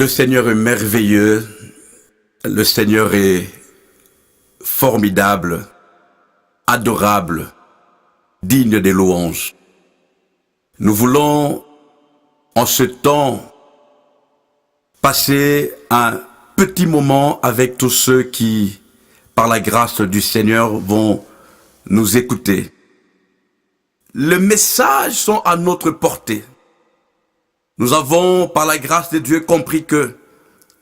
Le Seigneur est merveilleux, le Seigneur est formidable, adorable, digne des louanges. Nous voulons, en ce temps, passer un petit moment avec tous ceux qui, par la grâce du Seigneur, vont nous écouter. Les messages sont à notre portée. Nous avons, par la grâce de Dieu, compris que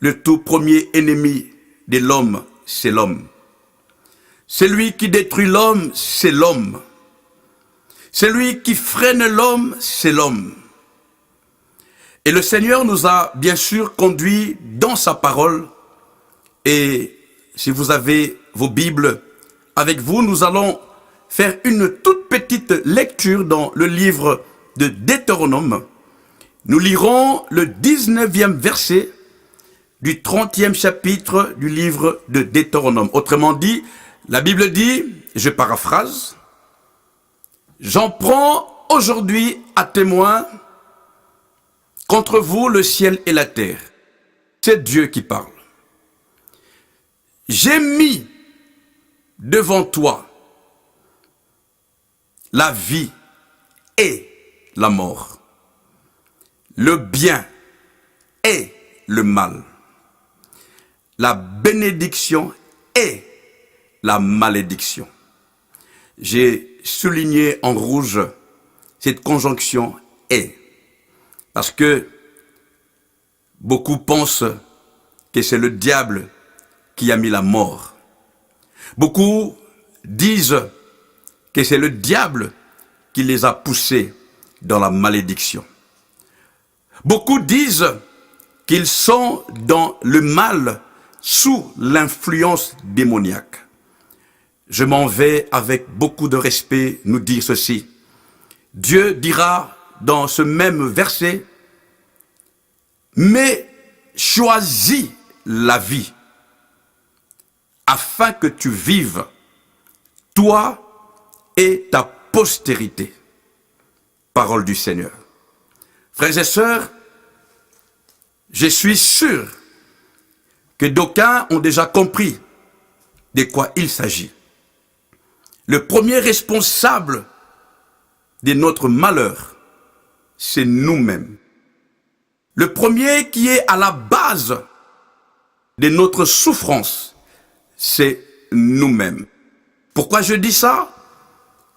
le tout premier ennemi de l'homme, c'est l'homme. Celui qui détruit l'homme, c'est l'homme. Celui qui freine l'homme, c'est l'homme. Et le Seigneur nous a bien sûr conduits dans sa parole. Et si vous avez vos Bibles avec vous, nous allons faire une toute petite lecture dans le livre de Deutéronome. Nous lirons le 19e verset du 30e chapitre du livre de Deutéronome. Autrement dit, la Bible dit, je paraphrase, « J'en prends aujourd'hui à témoin contre vous le ciel et la terre. » C'est Dieu qui parle. « J'ai mis devant toi la vie et la mort, le bien et le mal, la bénédiction et la malédiction. » J'ai souligné en rouge cette conjonction « et », parce que beaucoup pensent que c'est le diable qui a mis la mort. Beaucoup disent que c'est le diable qui les a poussés dans la malédiction. Beaucoup disent qu'ils sont dans le mal sous l'influence démoniaque. Je m'en vais avec beaucoup de respect nous dire ceci. Dieu dira dans ce même verset, « Mais choisis la vie, afin que tu vives, toi et ta postérité. » Parole du Seigneur. Frères et sœurs, je suis sûr que d'aucuns ont déjà compris de quoi il s'agit. Le premier responsable de notre malheur, c'est nous-mêmes. Le premier qui est à la base de notre souffrance, c'est nous-mêmes. Pourquoi je dis ça?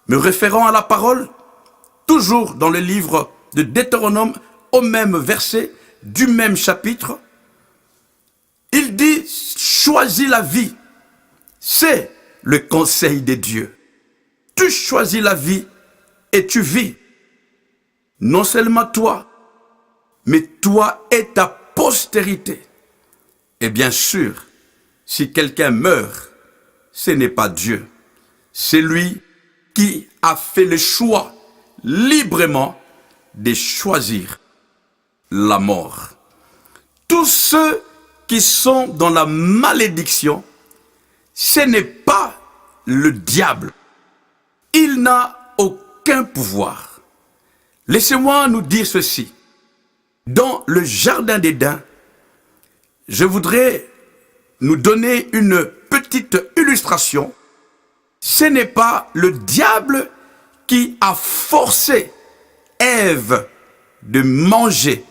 Me référant à la parole, toujours dans le livre de Deutéronome, au même verset, du même chapitre, il dit, choisis la vie. C'est le conseil de Dieu. Tu choisis la vie et tu vis. Non seulement toi, mais toi et ta postérité. Et bien sûr, si quelqu'un meurt, ce n'est pas Dieu. C'est lui qui a fait le choix librement de choisir la mort. Tous ceux qui sont dans la malédiction, ce n'est pas le diable. Il n'a aucun pouvoir. Laissez-moi nous dire ceci. Dans le jardin d'Éden, je voudrais nous donner une petite illustration. Ce n'est pas le diable qui a forcé Ève de manger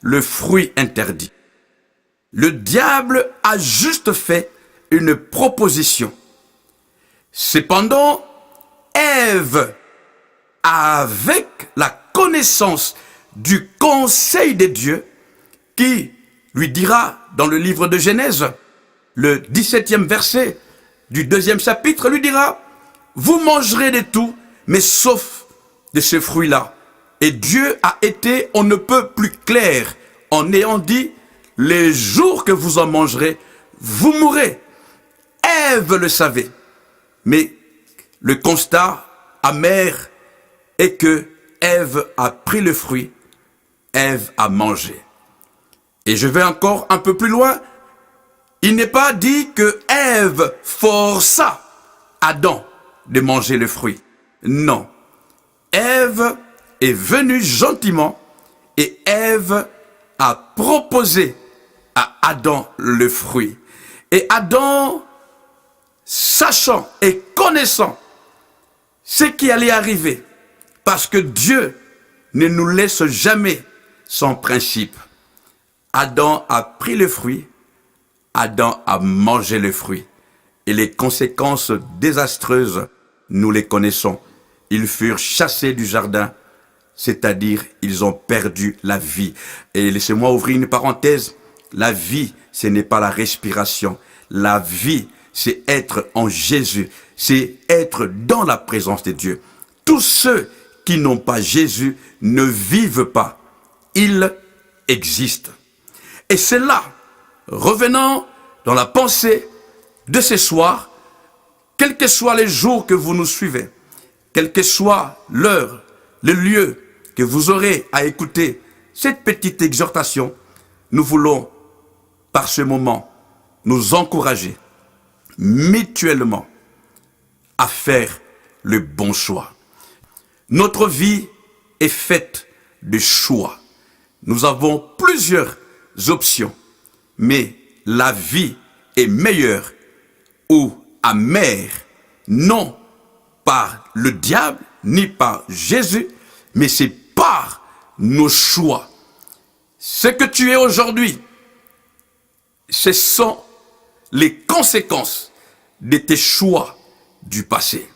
le fruit interdit. Le diable a juste fait une proposition. Cependant, Ève, avec la connaissance du conseil de Dieu, qui lui dira dans le livre de Genèse, le 17e verset du 2e chapitre, lui dira, vous mangerez de tout, mais sauf de ce fruit-là. Et Dieu a été, on ne peut plus clair, en ayant dit, les jours que vous en mangerez, vous mourrez. Ève le savait. Mais le constat amer est que Ève a pris le fruit, Ève a mangé. Et je vais encore un peu plus loin. Il n'est pas dit que Ève força Adam de manger le fruit. Non. Ève est venue gentiment et Ève a proposé à Adam le fruit. Et Adam, sachant et connaissant ce qui allait arriver, parce que Dieu ne nous laisse jamais sans principe, Adam a pris le fruit, Adam a mangé le fruit. Et les conséquences désastreuses, nous les connaissons. Ils furent chassés du jardin, c'est-à-dire ils ont perdu la vie. Et laissez-moi ouvrir une parenthèse. La vie, ce n'est pas la respiration. La vie, c'est être en Jésus. C'est être dans la présence de Dieu. Tous ceux qui n'ont pas Jésus ne vivent pas. Ils existent. Et c'est là, revenant dans la pensée de ce soir, quels que soient les jours que vous nous suivez, quelle que soit l'heure, le lieu que vous aurez à écouter cette petite exhortation, nous voulons, par ce moment, nous encourager mutuellement à faire le bon choix. Notre vie est faite de choix. Nous avons plusieurs options, mais la vie est meilleure ou amère, non par le diable, ni par Jésus, mais c'est par nos choix. Ce que tu es aujourd'hui, ce sont les conséquences de tes choix du passé.